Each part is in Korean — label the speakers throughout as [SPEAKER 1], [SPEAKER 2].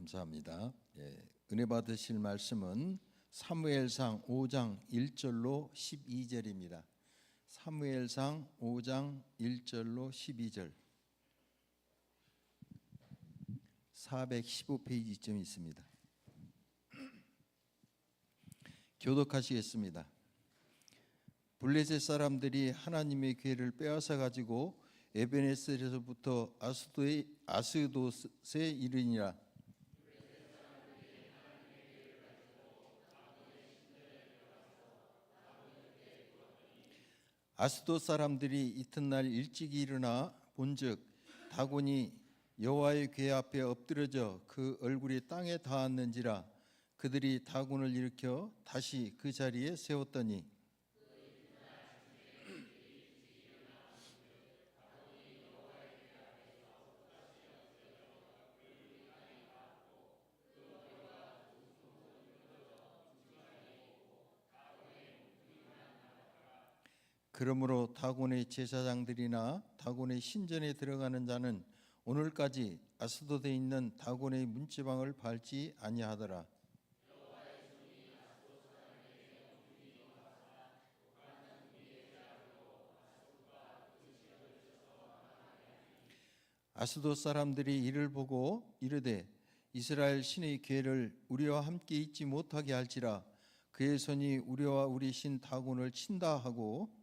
[SPEAKER 1] 감사합니다. 은혜 받으실 말씀은 사무엘상 5장 1절로 12절입니다. 사무엘상 5장 1절로 12절 415페이지쯤 있습니다. 교독하시겠습니다. 블레셋 사람들이 하나님의 괴를 빼앗아 가지고 에베네셀에서부터 아스도스에 이르니라. 아스돗 사람들이 이튿날 일찍이 일어나 본즉 다곤이 여호와의 궤 앞에 엎드러져 그 얼굴이 땅에 닿았는지라. 그들이 다곤을 일으켜 다시 그 자리에 세웠더니 그러므로 다곤의 제사장들이나 다곤의 신전에 들어가는 자는 오늘까지 아스돗에 있는 다곤의 문지방을 밟지 아니하더라. 아스돗 사람들이 이를 보고 이르되 이스라엘 신의 궤를 우리와 함께 있지 못하게 할지라. 그의 손이 우리와 우리 신 다곤을 친다 하고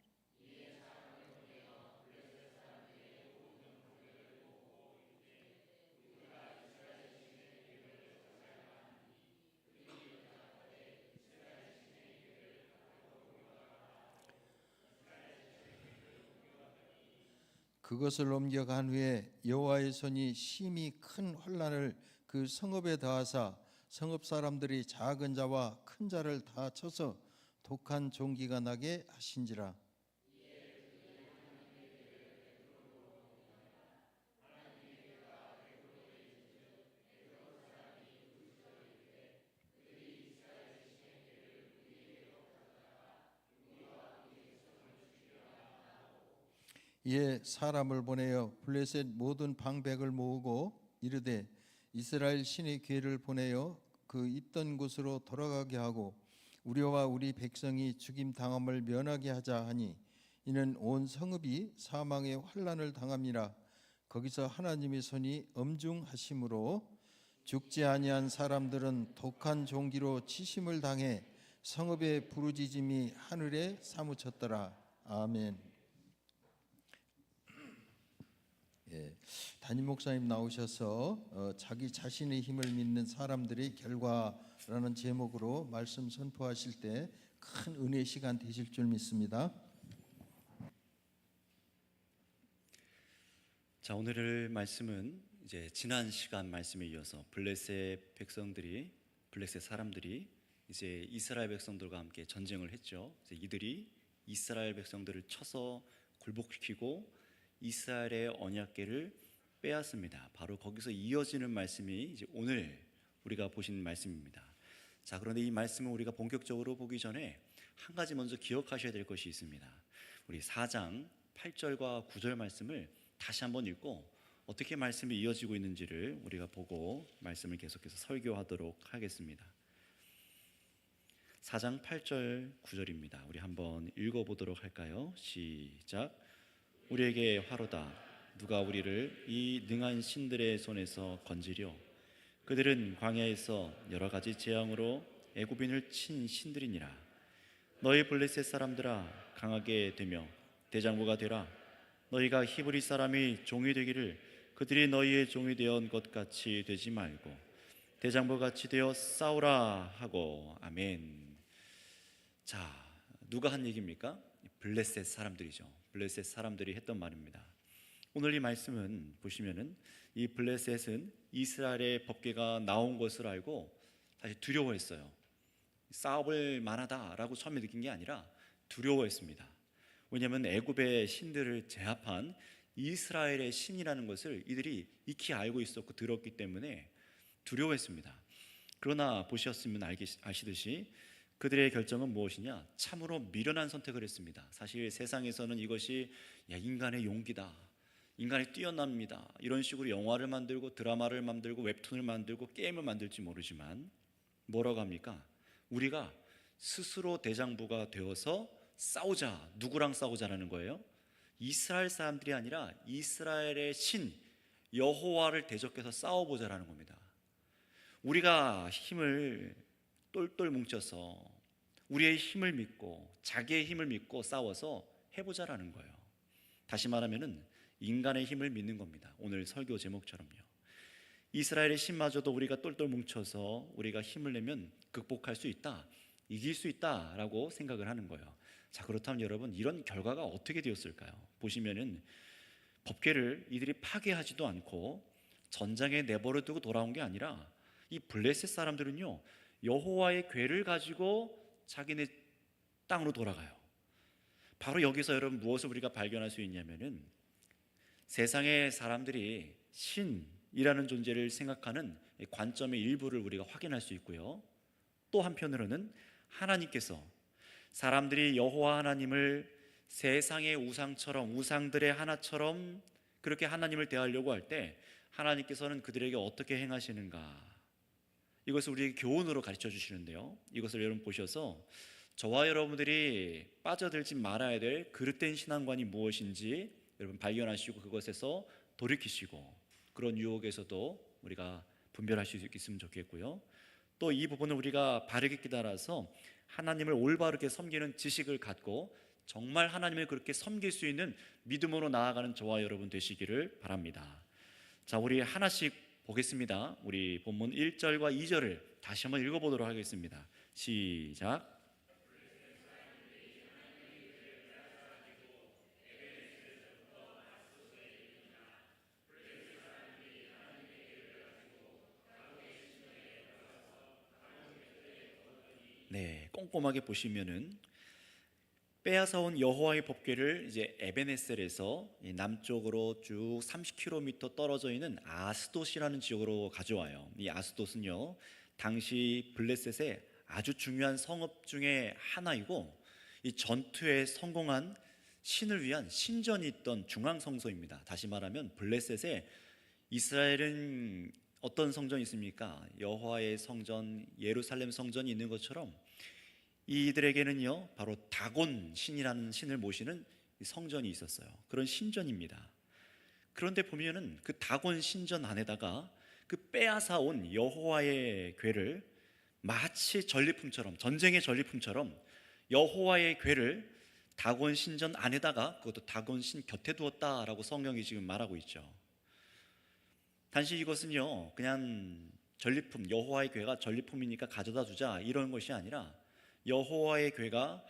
[SPEAKER 1] 그것을 옮겨간 후에 여호와의 손이 심히 큰 환난을 그 성읍에 더하사 성읍 사람들이 작은 자와 큰 자를 다 쳐서 독한 종기가 나게 하신지라. 이에 사람을 보내어 블레셋 모든 방백을 모으고 이르되 이스라엘 신의 궤를 보내어 그 있던 곳으로 돌아가게 하고 우리와 우리 백성이 죽임 당함을 면하게 하자 하니 이는 온 성읍이 사망의 환난을 당함이라. 거기서 하나님의 손이 엄중하심으로 죽지 아니한 사람들은 독한 종기로 치심을 당해 성읍의 부르짖음이 하늘에 사무쳤더라. 아멘. 담임 목사님 나오셔서 자기 자신의 힘을 믿는 사람들의 결과라는 제목으로 말씀 선포하실 때 큰 은혜의 시간 되실 줄 믿습니다.
[SPEAKER 2] 자, 오늘 말씀은 이제 지난 시간 말씀에 이어서 블레셋 사람들이 이제 이스라엘 백성들과 함께 전쟁을 했죠. 이제 이들이 이스라엘 백성들을 쳐서 굴복시키고 이스라엘의 언약궤를 빼앗습니다. 바로 거기서 이어지는 말씀이 이제 오늘 우리가 보신 말씀입니다. 자, 그런데 이 말씀을 우리가 본격적으로 보기 전에 한 가지 먼저 기억하셔야 될 것이 있습니다. 우리 4장 8절과 9절 말씀을 다시 한번 읽고 어떻게 말씀이 이어지고 있는지를 우리가 보고 말씀을 계속해서 설교하도록 하겠습니다. 4장 8절 9절입니다. 우리 한번 읽어보도록 할까요? 시작. 우리에게 화로다. 누가 우리를 이 능한 신들의 손에서 건지려. 그들은 광야에서 여러 가지 재앙으로 애굽인을 친 신들이니라. 너희 블레셋 사람들아, 강하게 되며 대장부가 되라. 너희가 히브리 사람이 종이 되기를 그들이 너희의 종이 되었던 것 같이 되지 말고 대장부 같이 되어 싸우라 하고. 아멘. 자, 누가 한 얘기입니까? 블레셋 사람들이죠. 블레셋 사람들이 했던 말입니다. 오늘 이 말씀은 보시면은 이 블레셋은 이스라엘의 법궤가 나온 것을 알고 사실 두려워했어요. 싸울 만하다라고 처음에 느낀 게 아니라 두려워했습니다. 왜냐하면 애굽의 신들을 제압한 이스라엘의 신이라는 것을 이들이 익히 알고 있었고 들었기 때문에 두려워했습니다. 그러나 보셨으면 아시듯이 그들의 결정은 무엇이냐? 참으로 미련한 선택을 했습니다. 사실 세상에서는 이것이 인간의 용기다, 인간이 뛰어납니다. 이런 식으로 영화를 만들고 드라마를 만들고 웹툰을 만들고 게임을 만들지 모르지만 뭐라고 합니까? 우리가 스스로 대장부가 되어서 싸우자. 누구랑 싸우자라는 거예요? 이스라엘 사람들이 아니라 이스라엘의 신 여호와를 대적해서 싸워보자라는 겁니다. 우리가 힘을 똘똘 뭉쳐서 우리의 힘을 믿고 자기의 힘을 믿고 싸워서 해보자라는 거예요. 다시 말하면은 인간의 힘을 믿는 겁니다. 오늘 설교 제목처럼요. 이스라엘의 신마저도 우리가 똘똘 뭉쳐서 우리가 힘을 내면 극복할 수 있다, 이길 수 있다라고 생각을 하는 거예요. 자, 그렇다면 여러분, 이런 결과가 어떻게 되었을까요? 보시면은 법궤를 이들이 파괴하지도 않고 전장에 내버려 두고 돌아온 게 아니라 이 블레셋 사람들은요, 여호와의 궤를 가지고 자기네 땅으로 돌아가요. 바로 여기서 여러분 무엇을 우리가 발견할 수 있냐면은 세상의 사람들이 신이라는 존재를 생각하는 관점의 일부를 우리가 확인할 수 있고요. 또 한편으로는 하나님께서 사람들이 여호와 하나님을 세상의 우상처럼, 우상들의 하나처럼 그렇게 하나님을 대하려고 할 때 하나님께서는 그들에게 어떻게 행하시는가, 이것을 우리에게 교훈으로 가르쳐 주시는데요. 이것을 여러분 보셔서 저와 여러분들이 빠져들지 말아야 될 그릇된 신앙관이 무엇인지 여러분 발견하시고 그것에서 돌이키시고 그런 유혹에서도 우리가 분별할 수 있으면 좋겠고요. 또 이 부분을 우리가 바르게 깨달아서 하나님을 올바르게 섬기는 지식을 갖고 정말 하나님을 그렇게 섬길 수 있는 믿음으로 나아가는 저와 여러분 되시기를 바랍니다. 자, 우리 하나씩 보겠습니다. 우리 본문 1절과 2절을 다시 한번 읽어보도록 하겠습니다. 시작. 네, 꼼꼼하게 보시면은 빼앗아온 여호와의 법궤를 이제 에베네셀에서 남쪽으로 쭉 30km 떨어져 있는 아스돗이라는 지역으로 가져와요. 이 아스돗은요, 당시 블레셋의 아주 중요한 성읍 중에 하나이고 이 전투에 성공한 신을 위한 신전이 있던 중앙 성소입니다. 다시 말하면 블레셋에 이스라엘은 어떤 성전이 있습니까? 여호와의 성전, 예루살렘 성전이 있는 것처럼 이들에게는요, 바로 다곤 신이라는 신을 모시는 성전이 있었어요. 그런 신전입니다. 그런데 보면은 그 다곤 신전 안에다가 그 빼앗아 온 여호와의 궤를 마치 전리품처럼, 전쟁의 전리품처럼 여호와의 궤를 다곤 신전 안에다가, 그것도 다곤 신 곁에 두었다라고 성경이 지금 말하고 있죠. 단지 이것은요, 그냥 전리품, 여호와의 궤가 전리품이니까 가져다 주자 이런 것이 아니라 여호와의 궤가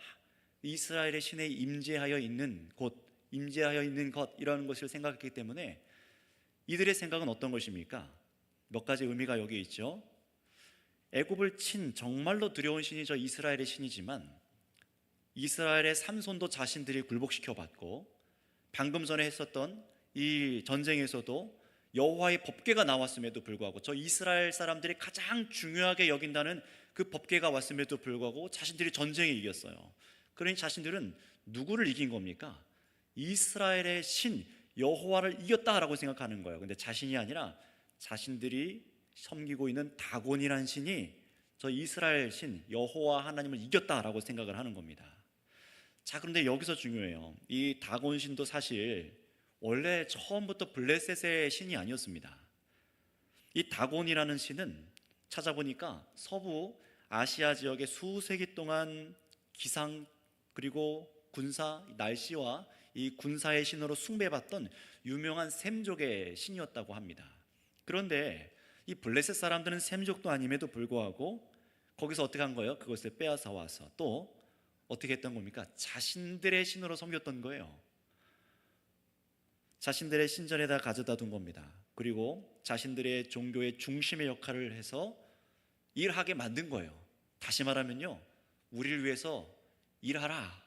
[SPEAKER 2] 이스라엘의 신에 임재하여 있는 곳, 임재하여 있는 것, 이라는 것을 생각했기 때문에 이들의 생각은 어떤 것입니까? 몇 가지 의미가 여기 있죠. 애굽을 친 정말로 두려운 신이 저 이스라엘의 신이지만 이스라엘의 삼손도 자신들이 굴복시켜 봤고 방금 전에 했었던 이 전쟁에서도 여호와의 법궤가 나왔음에도 불구하고 저 이스라엘 사람들이 가장 중요하게 여긴다는 그 법궤가 왔음에도 불구하고 자신들이 전쟁에 이겼어요. 그러니 자신들은 누구를 이긴 겁니까? 이스라엘의 신 여호와를 이겼다라고 생각하는 거예요. 근데 자신이 아니라 자신들이 섬기고 있는 다곤이라는 신이 저 이스라엘 신 여호와 하나님을 이겼다라고 생각을 하는 겁니다. 자, 그런데 여기서 중요해요. 이 다곤 신도 사실 원래 처음부터 블레셋의 신이 아니었습니다. 이 다곤이라는 신은 찾아보니까 서부 아시아 지역의 수세기 동안 기상 그리고 군사, 날씨와 이 군사의 신으로 숭배받던 유명한 셈족의 신이었다고 합니다. 그런데 이 블레셋 사람들은 셈족도 아님에도 불구하고 거기서 어떻게 한 거예요? 그것을 빼앗아 와서 또 어떻게 했던 겁니까? 자신들의 신으로 섬겼던 거예요. 자신들의 신전에다 가져다 둔 겁니다. 그리고 자신들의 종교의 중심의 역할을 해서 일하게 만든 거예요. 다시 말하면요, 우리를 위해서 일하라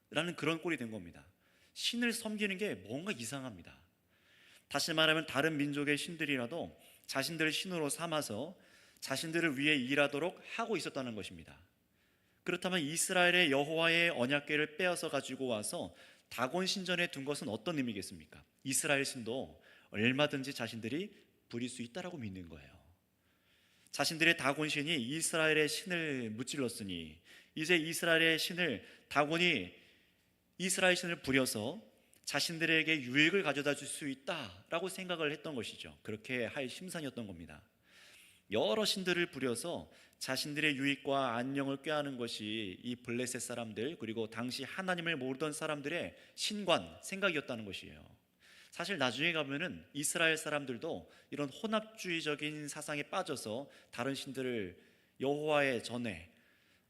[SPEAKER 2] 라는 그런 꼴이 된 겁니다. 신을 섬기는 게 뭔가 이상합니다. 다시 말하면 다른 민족의 신들이라도 자신들을 신으로 삼아서 자신들을 위해 일하도록 하고 있었다는 것입니다. 그렇다면 이스라엘의 여호와의 언약궤를 빼앗아 가지고 와서 다곤 신전에 둔 것은 어떤 의미겠습니까? 이스라엘 신도 얼마든지 자신들이 부릴 수 있다라고 믿는 거예요. 자신들의 다곤 신이 이스라엘의 신을 무찔렀으니 이제 이스라엘의 신을 다곤이 이스라엘 신을 부려서 자신들에게 유익을 가져다 줄 수 있다라고 생각을 했던 것이죠. 그렇게 할 심산이었던 겁니다. 여러 신들을 부려서 자신들의 유익과 안녕을 꾀하는 것이 이 블레셋 사람들, 그리고 당시 하나님을 모르던 사람들의 신관, 생각이었다는 것이에요. 사실 나중에 가면은 이스라엘 사람들도 이런 혼합주의적인 사상에 빠져서 다른 신들을 여호와의 전에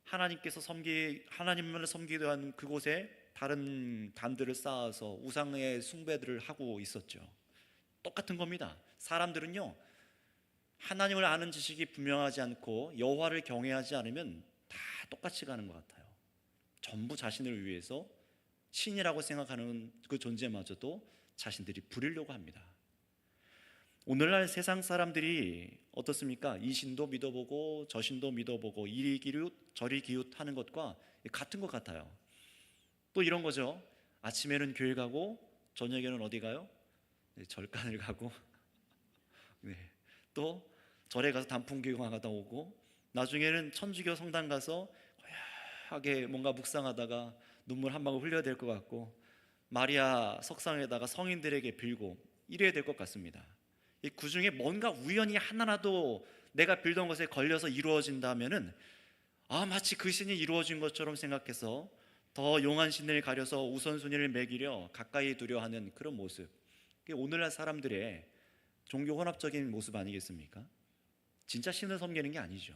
[SPEAKER 2] 하나님을 섬기려 하는 그곳에 다른 단들을 쌓아서 우상의 숭배들을 하고 있었죠. 똑같은 겁니다. 사람들은요, 하나님을 아는 지식이 분명하지 않고 여호와를 경외하지 않으면 다 똑같이 가는 것 같아요. 전부 자신을 위해서 신이라고 생각하는 그 존재마저도 자신들이 부리려고 합니다. 오늘날 세상 사람들이 어떻습니까? 이 신도 믿어보고 저 신도 믿어보고 이리 기웃 저리 기웃 하는 것과 같은 것 같아요. 또 이런 거죠. 아침에는 교회 가고 저녁에는 어디 가요? 네, 절간을 가고 네, 또 절에 가서 단풍 구경하다 오고, 나중에는 천주교 성당 가서 고요하게 뭔가 묵상하다가 눈물 한 방울 흘려야 될 것 같고, 마리아 석상에다가 성인들에게 빌고 이래야 될 것 같습니다. 그 중에 뭔가 우연히 하나라도 내가 빌던 것에 걸려서 이루어진다면은 마치 그 신이 이루어진 것처럼 생각해서 더 용한 신을 가려서 우선순위를 매기려 가까이 두려 하는 그런 모습, 그게 오늘날 사람들의 종교 혼합적인 모습 아니겠습니까? 진짜 신을 섬기는 게 아니죠.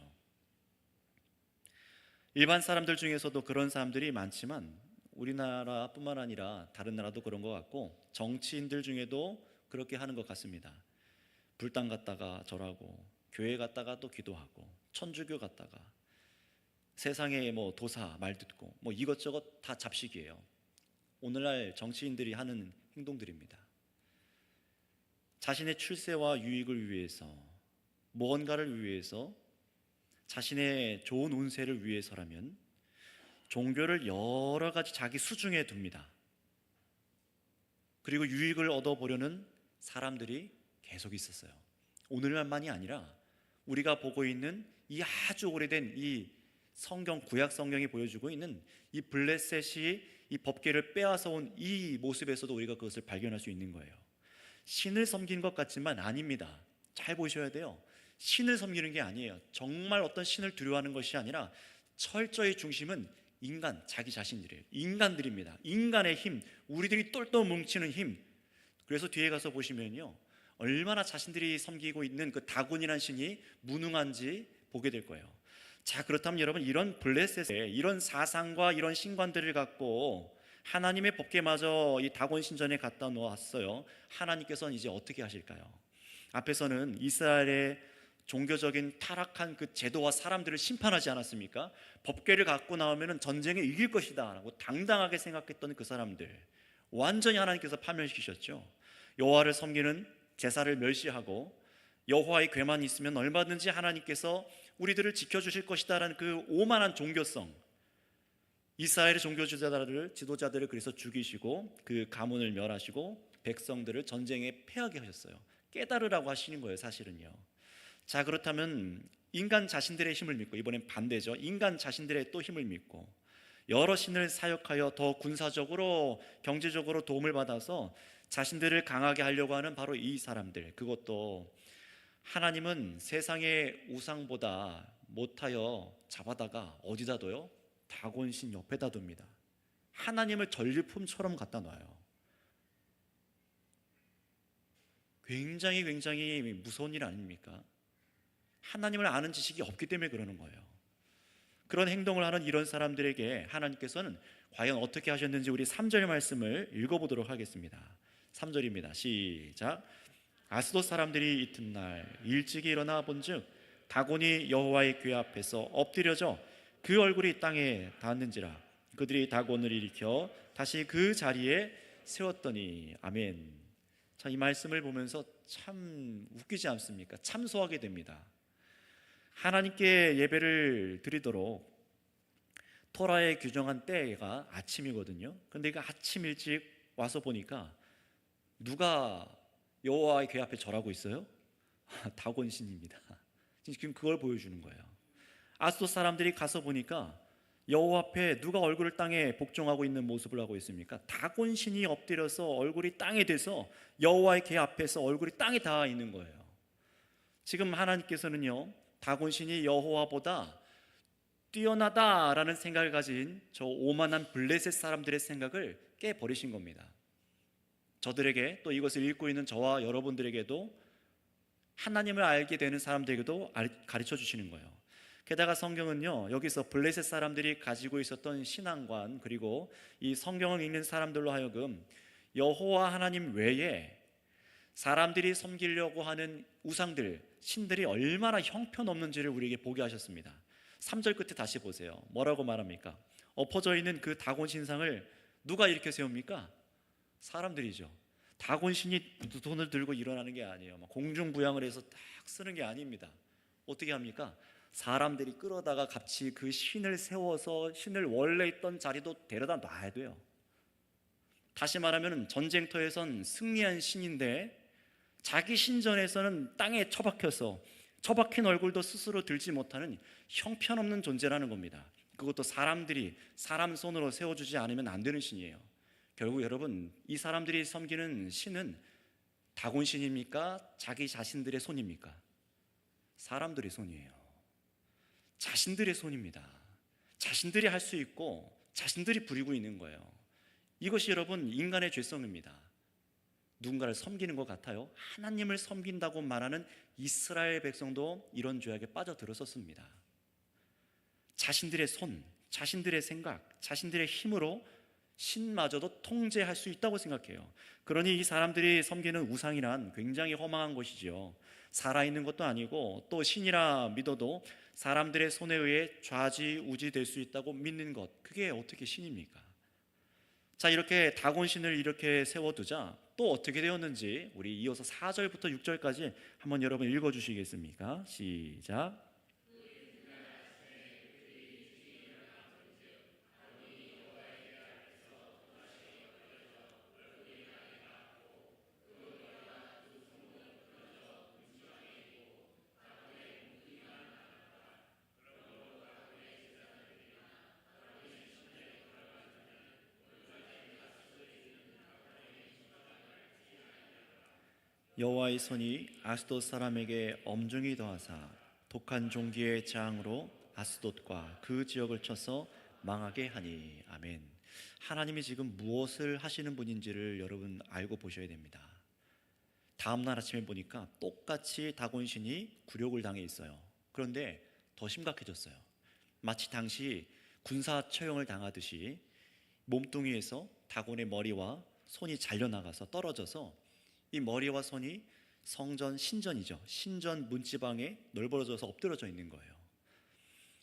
[SPEAKER 2] 일반 사람들 중에서도 그런 사람들이 많지만 우리나라뿐만 아니라 다른 나라도 그런 것 같고, 정치인들 중에도 그렇게 하는 것 같습니다. 불당 갔다가 절하고, 교회 갔다가 또 기도하고, 천주교 갔다가 세상에 뭐 도사 말 듣고 뭐 이것저것 다 잡식이에요. 오늘날 정치인들이 하는 행동들입니다. 자신의 출세와 유익을 위해서, 무언가를 위해서, 자신의 좋은 운세를 위해서라면 종교를 여러 가지 자기 수중에 둡니다. 그리고 유익을 얻어보려는 사람들이 계속 있었어요. 오늘날만이 아니라 우리가 보고 있는 이 아주 오래된 이 성경, 구약 성경이 보여주고 있는 이 블레셋이 이 법궤를 빼앗아 온 이 모습에서도 우리가 그것을 발견할 수 있는 거예요. 신을 섬기는 것 같지만 아닙니다. 잘 보셔야 돼요. 신을 섬기는 게 아니에요. 정말 어떤 신을 두려워하는 것이 아니라 철저히 중심은 인간, 자기 자신들이에요. 인간들입니다. 인간의 힘, 우리들이 똘똘 뭉치는 힘. 그래서 뒤에 가서 보시면요, 얼마나 자신들이 섬기고 있는 그 다곤이라는 신이 무능한지 보게 될 거예요. 자, 그렇다면 여러분, 이런 블레셋의 이런 사상과 이런 신관들을 갖고 하나님의 법궤마저 이 다곤 신전에 갖다 놓았어요. 하나님께서는 이제 어떻게 하실까요? 앞에서는 이스라엘의 종교적인 타락한 그 제도와 사람들을 심판하지 않았습니까? 법궤를 갖고 나오면 전쟁에 이길 것이다 라고 당당하게 생각했던 그 사람들, 완전히 하나님께서 파멸시키셨죠. 여호와를 섬기는 제사를 멸시하고 여호와의 궤만 있으면 얼마든지 하나님께서 우리들을 지켜주실 것이다 라는 그 오만한 종교성, 이스라엘의 종교 지도자들을 그래서 죽이시고 그 가문을 멸하시고 백성들을 전쟁에 패하게 하셨어요. 깨달으라고 하시는 거예요, 사실은요. 자, 그렇다면 인간 자신들의 힘을 믿고, 이번엔 반대죠. 인간 자신들의 또 힘을 믿고 여러 신을 사역하여 더 군사적으로, 경제적으로 도움을 받아서 자신들을 강하게 하려고 하는 바로 이 사람들, 그것도 하나님은 세상의 우상보다 못하여 잡아다가 어디다 둬요? 다곤신 옆에다 둡니다. 하나님을 전리품처럼 갖다 놔요. 굉장히 무서운 일 아닙니까? 하나님을 아는 지식이 없기 때문에 그러는 거예요. 그런 행동을 하는 이런 사람들에게 하나님께서는 과연 어떻게 하셨는지 우리 3절 말씀을 읽어보도록 하겠습니다. 3절입니다. 시작. 아스돗 사람들이 이튿날 일찍이 일어나 본즉 다곤이 여호와의 궤 앞에서 엎드려져 그 얼굴이 땅에 닿았는지라. 그들이 다곤을 일으켜 다시 그 자리에 세웠더니. 아멘. 자, 이 말씀을 보면서 참 웃기지 않습니까? 참소하게 됩니다. 하나님께 예배를 드리도록 토라에 규정한 때가 아침이거든요. 그런데 그 아침 일찍 와서 보니까 누가 여호와의 궤 앞에 절하고 있어요? 다곤 신입니다. 지금 그걸 보여주는 거예요. 아스돗 사람들이 가서 보니까 여호와 앞에 누가 얼굴을 땅에 복종하고 있는 모습을 하고 있습니까? 다곤 신이 엎드려서 얼굴이 땅에 대서 여호와의 궤 앞에서 얼굴이 땅에 닿아 있는 거예요. 지금 하나님께서는요, 다곤 신이 여호와보다 뛰어나다라는 생각을 가진 저 오만한 블레셋 사람들의 생각을 깨버리신 겁니다. 저들에게, 또 이것을 읽고 있는 저와 여러분들에게도, 하나님을 알게 되는 사람들에게도 가르쳐 주시는 거예요. 게다가 성경은요, 여기서 블레셋 사람들이 가지고 있었던 신앙관, 그리고 이 성경을 읽는 사람들로 하여금 여호와 하나님 외에 사람들이 섬기려고 하는 우상들, 신들이 얼마나 형편없는지를 우리에게 보게 하셨습니다. 3절 끝에 다시 보세요. 뭐라고 말합니까? 엎어져 있는 그 다곤 신상을 누가 이렇게 세웁니까? 사람들이죠. 다곤 신이 돈을 들고 일어나는 게 아니에요. 공중부양을 해서 딱 쓰는 게 아닙니다. 어떻게 합니까? 사람들이 끌어다가 같이 그 신을 세워서 신을 원래 있던 자리도 데려다 놔야 돼요. 다시 말하면 전쟁터에선 승리한 신인데 자기 신전에서는 땅에 처박혀서 처박힌 얼굴도 스스로 들지 못하는 형편없는 존재라는 겁니다. 그것도 사람들이 사람 손으로 세워주지 않으면 안 되는 신이에요. 결국 여러분, 이 사람들이 섬기는 신은 다곤 신입니까? 자기 자신들의 손입니까? 사람들의 손이에요. 자신들의 손입니다. 자신들이 할 수 있고 자신들이 부리고 있는 거예요. 이것이 여러분 인간의 죄성입니다. 누군가를 섬기는 것 같아요. 하나님을 섬긴다고 말하는 이스라엘 백성도 이런 죄악에 빠져들었었습니다. 자신들의 손, 자신들의 생각, 자신들의 힘으로 신마저도 통제할 수 있다고 생각해요. 그러니 이 사람들이 섬기는 우상이란 굉장히 허망한 것이지요. 살아있는 것도 아니고 또 신이라 믿어도 사람들의 손에 의해 좌지우지 될 수 있다고 믿는 것, 그게 어떻게 신입니까? 자, 이렇게 다곤 신을 이렇게 세워두자 또 어떻게 되었는지 우리 이어서 4절부터 6절까지 한번 여러분 읽어주시겠습니까? 시작. 여호와의 손이 아스돗 사람에게 엄중히 더하사 독한 종기의 재앙으로 아스돗과 그 지역을 쳐서 망하게 하니. 아멘. 하나님이 지금 무엇을 하시는 분인지를 여러분 알고 보셔야 됩니다. 다음 날 아침에 보니까 똑같이 다곤 신이 굴욕을 당해 있어요. 그런데 더 심각해졌어요. 마치 당시 군사 처형을 당하듯이 몸뚱이에서 다곤의 머리와 손이 잘려나가서 떨어져서 이 머리와 손이 성전, 신전이죠. 신전 문지방에 널브러져서 엎드러져 있는 거예요.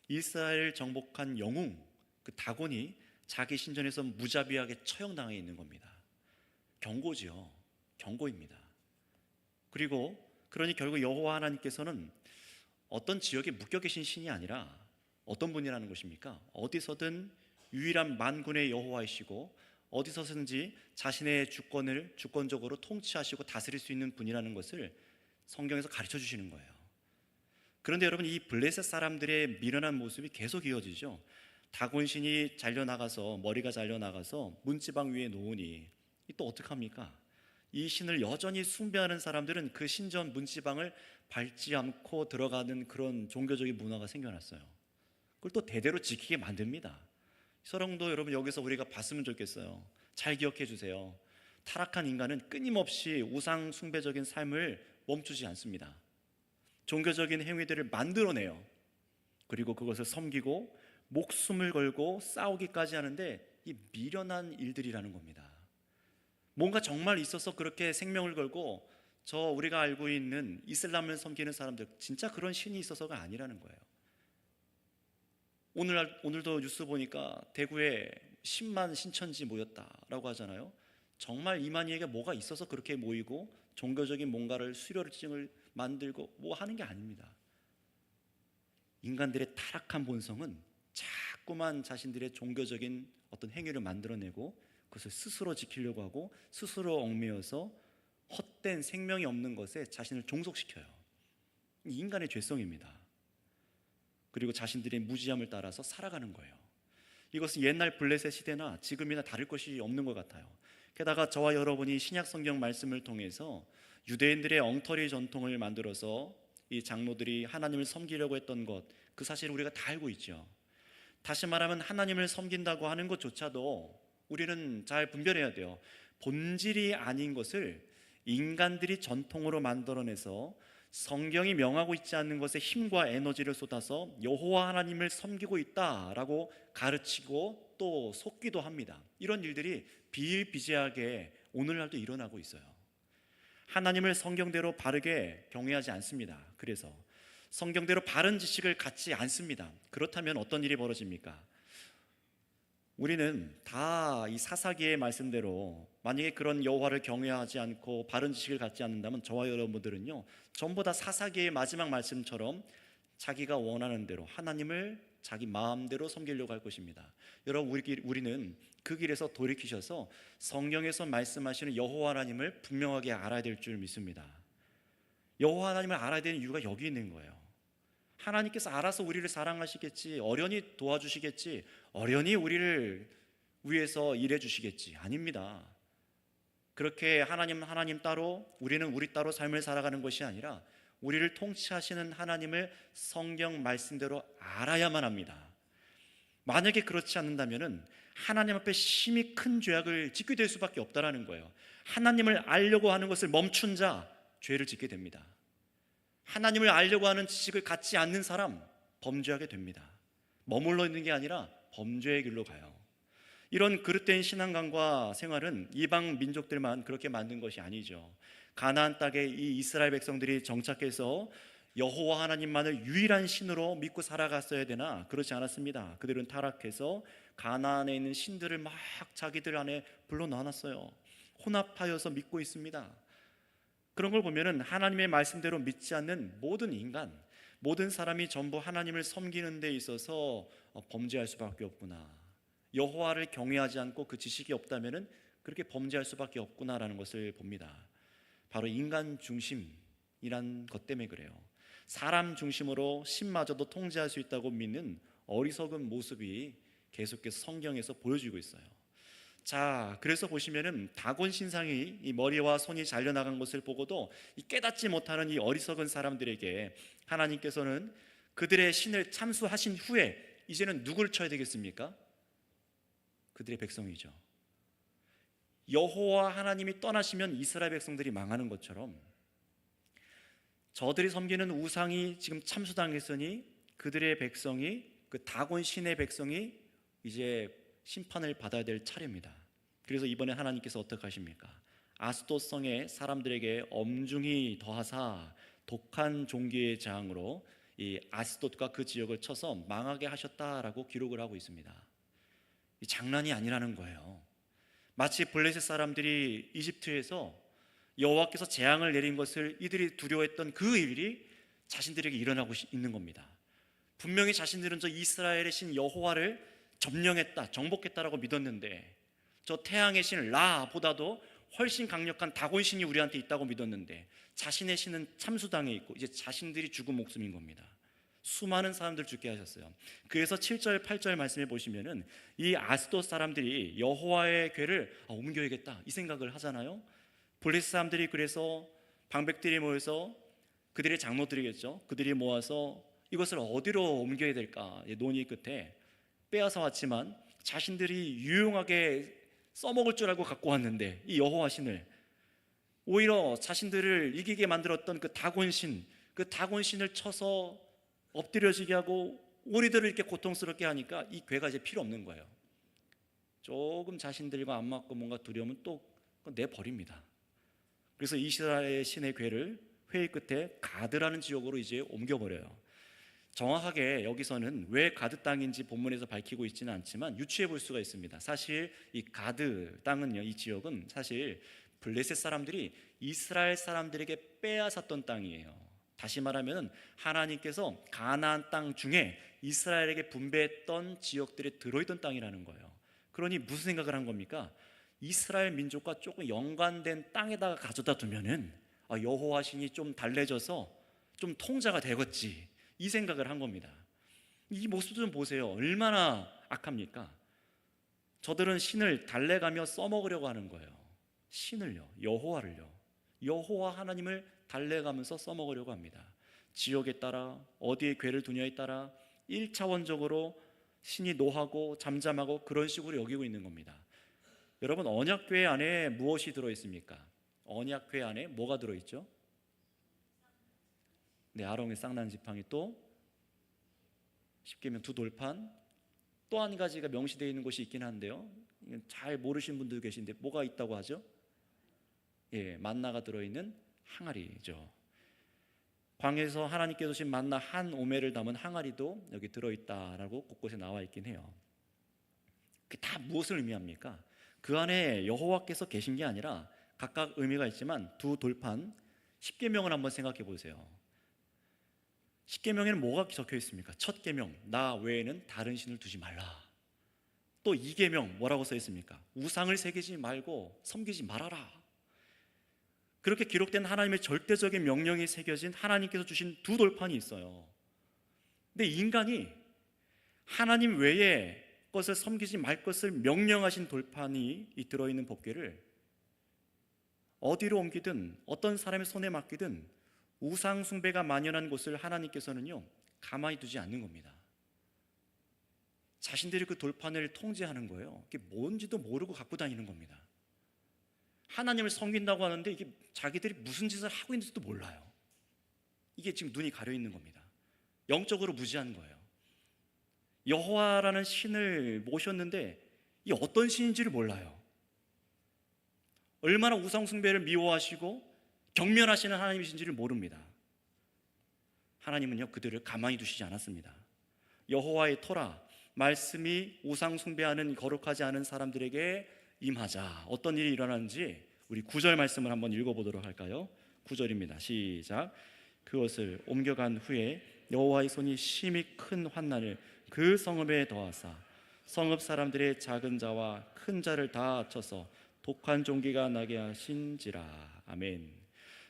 [SPEAKER 2] 이스라엘을 정복한 영웅, 그 다곤이 자기 신전에서 무자비하게 처형당해 있는 겁니다. 경고지요. 경고입니다. 그리고 그러니 결국 여호와 하나님께서는 어떤 지역에 묶여 계신 신이 아니라 어떤 분이라는 것입니까? 어디서든 유일한 만군의 여호와이시고 어디서든지 자신의 주권을 주권적으로 통치하시고 다스릴 수 있는 분이라는 것을 성경에서 가르쳐 주시는 거예요. 그런데 여러분, 이 블레셋 사람들의 미련한 모습이 계속 이어지죠. 다곤 신이 잘려나가서, 머리가 잘려나가서 문지방 위에 놓으니 또 어떡합니까? 이 신을 여전히 숭배하는 사람들은 그 신전 문지방을 밟지 않고 들어가는 그런 종교적인 문화가 생겨났어요. 그걸 또 대대로 지키게 만듭니다. 서령도 여러분 여기서 우리가 봤으면 좋겠어요. 잘 기억해 주세요. 타락한 인간은 끊임없이 우상 숭배적인 삶을 멈추지 않습니다. 종교적인 행위들을 만들어내요. 그리고 그것을 섬기고 목숨을 걸고 싸우기까지 하는데 이 미련한 일들이라는 겁니다. 뭔가 정말 있어서 그렇게 생명을 걸고 저 우리가 알고 있는 이슬람을 섬기는 사람들, 진짜 그런 신이 있어서가 아니라는 거예요. 오늘도 뉴스 보니까 대구에 10만 신천지 모였다라고 하잖아요. 정말 이만희에게 뭐가 있어서 그렇게 모이고 종교적인 뭔가를 수료증을 만들고 뭐 하는 게 아닙니다. 인간들의 타락한 본성은 자꾸만 자신들의 종교적인 어떤 행위를 만들어내고 그것을 스스로 지키려고 하고 스스로 얽매여서 헛된 생명이 없는 것에 자신을 종속시켜요. 이 인간의 죄성입니다. 그리고 자신들의 무지함을 따라서 살아가는 거예요. 이것은 옛날 블레셋 시대나 지금이나 다를 것이 없는 것 같아요. 게다가 저와 여러분이 신약 성경 말씀을 통해서 유대인들의 엉터리 전통을 만들어서 이 장로들이 하나님을 섬기려고 했던 것, 그 사실을 우리가 다 알고 있죠. 다시 말하면 하나님을 섬긴다고 하는 것조차도 우리는 잘 분별해야 돼요. 본질이 아닌 것을 인간들이 전통으로 만들어내서 성경이 명하고 있지 않는 것에 힘과 에너지를 쏟아서 여호와 하나님을 섬기고 있다라고 가르치고 또 속기도 합니다. 이런 일들이 비일비재하게 오늘날도 일어나고 있어요. 하나님을 성경대로 바르게 경외하지 않습니다. 그래서 성경대로 바른 지식을 갖지 않습니다. 그렇다면 어떤 일이 벌어집니까? 우리는 다 이 사사기의 말씀대로 만약에 그런 여호와를 경외하지 않고 바른 지식을 갖지 않는다면 저와 여러분들은요, 전부 다 사사기의 마지막 말씀처럼 자기가 원하는 대로 하나님을 자기 마음대로 섬기려고 할 것입니다. 여러분, 우리는 그 길에서 돌이키셔서 성경에서 말씀하시는 여호와 하나님을 분명하게 알아야 될 줄 믿습니다. 여호와 하나님을 알아야 되는 이유가 여기 있는 거예요. 하나님께서 알아서 우리를 사랑하시겠지, 어련히 도와주시겠지, 어련히 우리를 위해서 일해 주시겠지. 아닙니다. 그렇게 하나님 따로, 우리는 우리 따로 삶을 살아가는 것이 아니라 우리를 통치하시는 하나님을 성경 말씀대로 알아야만 합니다. 만약에 그렇지 않는다면 하나님 앞에 심히 큰 죄악을 짓게 될 수밖에 없다라는 거예요. 하나님을 알려고 하는 것을 멈춘 자, 죄를 짓게 됩니다. 하나님을 알려고 하는 지식을 갖지 않는 사람, 범죄하게 됩니다. 머물러 있는 게 아니라 범죄의 길로 가요. 이런 그릇된 신앙관과 생활은 이방 민족들만 그렇게 만든 것이 아니죠. 가나안 땅에 이 이스라엘 백성들이 정착해서 여호와 하나님만을 유일한 신으로 믿고 살아갔어야 되나? 그렇지 않았습니다. 그들은 타락해서 가나안에 있는 신들을 막 자기들 안에 불러넣어놨어요. 혼합하여서 믿고 있습니다. 그런 걸 보면은 하나님의 말씀대로 믿지 않는 모든 인간, 모든 사람이 전부 하나님을 섬기는 데 있어서 범죄할 수밖에 없구나. 여호와를 경외하지 않고 그 지식이 없다면은 그렇게 범죄할 수밖에 없구나라는 것을 봅니다. 바로 인간 중심이란 것 때문에 그래요. 사람 중심으로 신마저도 통제할 수 있다고 믿는 어리석은 모습이 계속해서 성경에서 보여지고 있어요. 자, 그래서 보시면은 다곤 신상이 이 머리와 손이 잘려나간 것을 보고도 이 깨닫지 못하는 이 어리석은 사람들에게 하나님께서는 그들의 신을 참수하신 후에 이제는 누굴 쳐야 되겠습니까? 그들의 백성이죠. 여호와 하나님이 떠나시면 이스라엘 백성들이 망하는 것처럼 저들이 섬기는 우상이 지금 참수당했으니 그들의 백성이, 그 다곤 신의 백성이 이제 심판을 받아야 될 차례입니다. 그래서 이번에 하나님께서 어떻게 하십니까? 아스돗 성의 사람들에게 엄중히 더하사 독한 종기의 재앙으로 이 아스돗과 그 지역을 쳐서 망하게 하셨다라고 기록을 하고 있습니다. 이 장난이 아니라는 거예요. 마치 블레셋 사람들이 이집트에서 여호와께서 재앙을 내린 것을 이들이 두려워했던 그 일이 자신들에게 일어나고 있는 겁니다. 분명히 자신들은 저 이스라엘의 신 여호와를 점령했다, 정복했다라고 믿었는데 저 태양의 신 라보다도 훨씬 강력한 다곤 신이 우리한테 있다고 믿었는데 자신의 신은 참수당해 있고 이제 자신들이 죽은 목숨인 겁니다. 수많은 사람들 죽게 하셨어요. 그래서 7절 8절 말씀해 보시면은 이 아스돗 사람들이 여호와의 궤를 옮겨야겠다 이 생각을 하잖아요. 블레셋 사람들이 그래서 방백들이 모여서 그들의 장로들이겠죠. 그들이 모아서 이것을 어디로 옮겨야 될까 논의 끝에 빼앗아 왔지만 자신들이 유용하게 써먹을 줄 알고 갖고 왔는데 이 여호와 신을 오히려 자신들을 이기게 만들었던 그 다곤신, 그 다곤신을 쳐서 엎드려지게 하고 우리들을 이렇게 고통스럽게 하니까 이 궤가 이제 필요 없는 거예요. 조금 자신들과 안 맞고 뭔가 두려우면 또 내버립니다. 그래서 이스라엘 신의 궤를 회의 끝에 가드라는 지역으로 이제 옮겨버려요. 정확하게 여기서는 왜 가드 땅인지 본문에서 밝히고 있지는 않지만 유추해 볼 수가 있습니다. 사실 이 가드 땅은요, 이 지역은 사실 블레셋 사람들이 이스라엘 사람들에게 빼앗았던 땅이에요. 다시 말하면 하나님께서 가나안 땅 중에 이스라엘에게 분배했던 지역들에 들어있던 땅이라는 거예요. 그러니 무슨 생각을 한 겁니까? 이스라엘 민족과 조금 연관된 땅에다가 가져다 두면은 여호와 신이 좀 달래져서 좀 통자가 되겠지, 이 생각을 한 겁니다. 이 모습 좀 보세요. 얼마나 악합니까? 저들은 신을 달래가며 써먹으려고 하는 거예요. 신을요, 여호와를요, 여호와 하나님을 달래가면서 써먹으려고 합니다. 지역에 따라, 어디에 궤를 두냐에 따라 1차원적으로 신이 노하고 잠잠하고 그런 식으로 여기고 있는 겁니다. 여러분, 언약궤 안에 무엇이 들어있습니까? 언약궤 안에 뭐가 들어있죠? 네, 아론의 쌍난 지팡이, 또 십계명 두 돌판, 또 한 가지가 명시되어 있는 것이 있긴 한데요, 잘 모르시는 분들 계신데 뭐가 있다고 하죠? 예, 만나가 들어있는 항아리죠. 광야에서 하나님께서 주신 만나 한 오멜을 담은 항아리도 여기 들어있다라고 곳곳에 나와 있긴 해요. 그게 다 무엇을 의미합니까? 그 안에 여호와께서 계신 게 아니라 각각 의미가 있지만 두 돌판, 십계명을 한번 생각해 보세요. 십계명에는 뭐가 적혀 있습니까? 첫 계명, 나 외에는 다른 신을 두지 말라. 또 2계명 뭐라고 써 있습니까? 우상을 새기지 말고 섬기지 말아라. 그렇게 기록된 하나님의 절대적인 명령이 새겨진 하나님께서 주신 두 돌판이 있어요. 근데 인간이 하나님 외의 것을 섬기지 말 것을 명령하신 돌판이 들어있는 법궤를 어디로 옮기든 어떤 사람의 손에 맡기든 우상 숭배가 만연한 곳을 하나님께서는요, 가만히 두지 않는 겁니다. 자신들이 그 돌판을 통제하는 거예요. 이게 뭔지도 모르고 갖고 다니는 겁니다. 하나님을 섬긴다고 하는데 이게 자기들이 무슨 짓을 하고 있는지도 몰라요. 이게 지금 눈이 가려 있는 겁니다. 영적으로 무지한 거예요. 여호와라는 신을 모셨는데 이 어떤 신인지를 몰라요. 얼마나 우상 숭배를 미워하시고 경멸하시는 하나님이신지를 모릅니다. 하나님은요, 그들을 가만히 두시지 않았습니다. 여호와의 토라, 말씀이 우상 숭배하는 거룩하지 않은 사람들에게 임하자. 어떤 일이 일어나는지 우리 9절 말씀을 한번 읽어보도록 할까요? 9절입니다. 시작. 그것을 옮겨간 후에 여호와의 손이 심히 큰 환난을 그 성읍에 더하사 성읍 사람들의 작은 자와 큰 자를 다 합쳐서 독한 종기가 나게 하신지라. 아멘.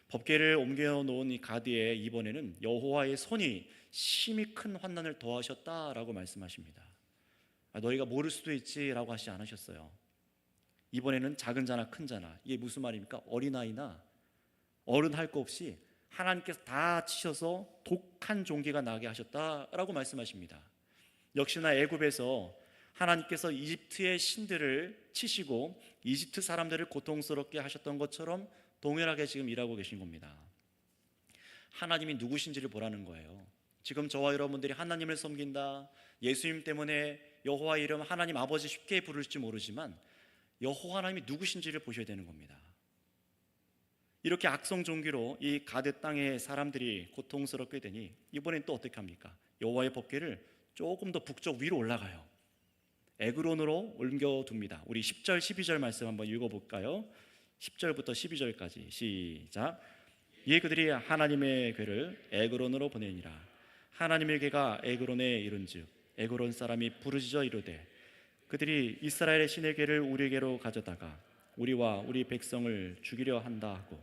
[SPEAKER 2] 법궤를 옮겨 놓은 이 가드에 이번에는 여호와의 손이 심히 큰 환난을 더하셨다라고 말씀하십니다. 너희가 모를 수도 있지라고 하시지 않으셨어요. 이번에는 작은 자나 큰 자나, 이게 무슨 말입니까? 어린아이나 어른 할 거 없이 하나님께서 다 치셔서 독한 종기가 나게 하셨다라고 말씀하십니다. 역시나 애굽에서 하나님께서 이집트의 신들을 치시고 이집트 사람들을 고통스럽게 하셨던 것처럼 동일하게 지금 일하고 계신 겁니다. 하나님이 누구신지를 보라는 거예요. 지금 저와 여러분들이 하나님을 섬긴다, 예수님 때문에 여호와 이름 하나님 아버지 쉽게 부를지 모르지만 여호와 하나님이 누구신지를 보셔야 되는 겁니다. 이렇게 악성 종기로 이 가드 땅의 사람들이 고통스럽게 되니 이번엔 또 어떻게 합니까? 여호와의 법궤를 조금 더 북쪽 위로 올라가요. 에그론으로 옮겨둡니다. 우리 10절 12절 말씀 한번 읽어볼까요? 10절부터 12절까지 시작. 이에 그들이 하나님의 궤를 에그론으로 보내니라. 하나님의 궤가 에그론에 이른즉 에그론 사람이 부르짖어 이르되 그들이 이스라엘의 신의 궤를 우리에게로 가져다가 우리와 우리 백성을 죽이려 한다 하고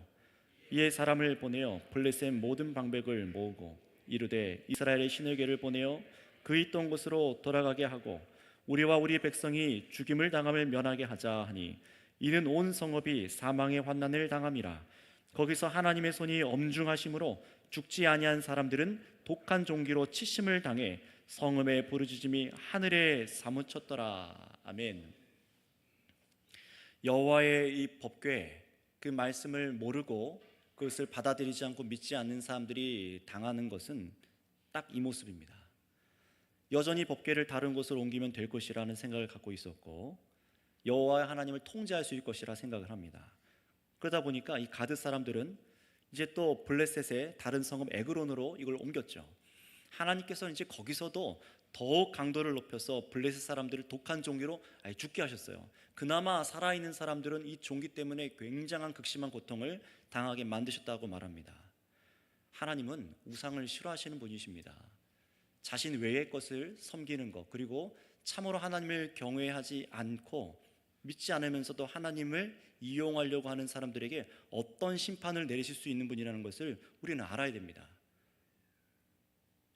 [SPEAKER 2] 이에 사람을 보내어 블레셋 모든 방백을 모으고 이르되 이스라엘의 신의 궤를 보내어 그 있던 곳으로 돌아가게 하고 우리와 우리 백성이 죽임을 당함을 면하게 하자 하니 이는 온 성읍이 사망의 환난을 당함이라. 거기서 하나님의 손이 엄중하심으로 죽지 아니한 사람들은 독한 종기로 치심을 당해 성읍의 부르짖음이 하늘에 사무쳤더라. 아멘. 여호와의 이 법궤, 그 말씀을 모르고 그것을 받아들이지 않고 믿지 않는 사람들이 당하는 것은 딱 이 모습입니다. 여전히 법궤를 다른 곳으로 옮기면 될 것이라는 생각을 갖고 있었고 여호와 하나님을 통제할 수 있을 것이라 생각을 합니다. 그러다 보니까 이 가드 사람들은 이제 또 블레셋의 다른 성읍 에그론으로 이걸 옮겼죠. 하나님께서는 이제 거기서도 더욱 강도를 높여서 블레셋 사람들을 독한 종기로 아예 죽게 하셨어요. 그나마 살아있는 사람들은 이 종기 때문에 굉장한 극심한 고통을 당하게 만드셨다고 말합니다. 하나님은 우상을 싫어하시는 분이십니다. 자신 외의 것을 섬기는 것, 그리고 참으로 하나님을 경외하지 않고 믿지 않으면서도 하나님을 이용하려고 하는 사람들에게 어떤 심판을 내리실 수 있는 분이라는 것을 우리는 알아야 됩니다.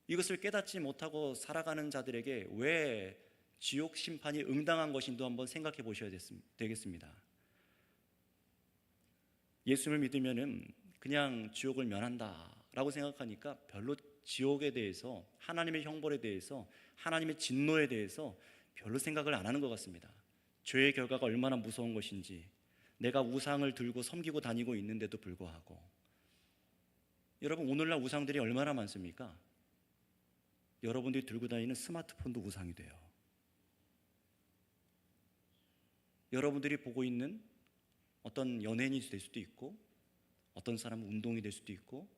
[SPEAKER 2] 이것을 깨닫지 못하고 살아가는 자들에게 왜 지옥 심판이 응당한 것인도 한번 생각해 보셔야 되겠습니다. 예수를 믿으면은 그냥 지옥을 면한다라고 생각하니까 별로 지옥에 대해서, 하나님의 형벌에 대해서, 하나님의 진노에 대해서 별로 생각을 안 하는 것 같습니다. 죄의 결과가 얼마나 무서운 것인지, 내가 우상을 들고 섬기고 다니고 있는데도 불구하고. 여러분, 오늘날 우상들이 얼마나 많습니까? 여러분들이 들고 다니는 스마트폰도 우상이 돼요. 여러분들이 보고 있는 어떤 연예인이 될 수도 있고, 어떤 사람은 운동이 될 수도 있고,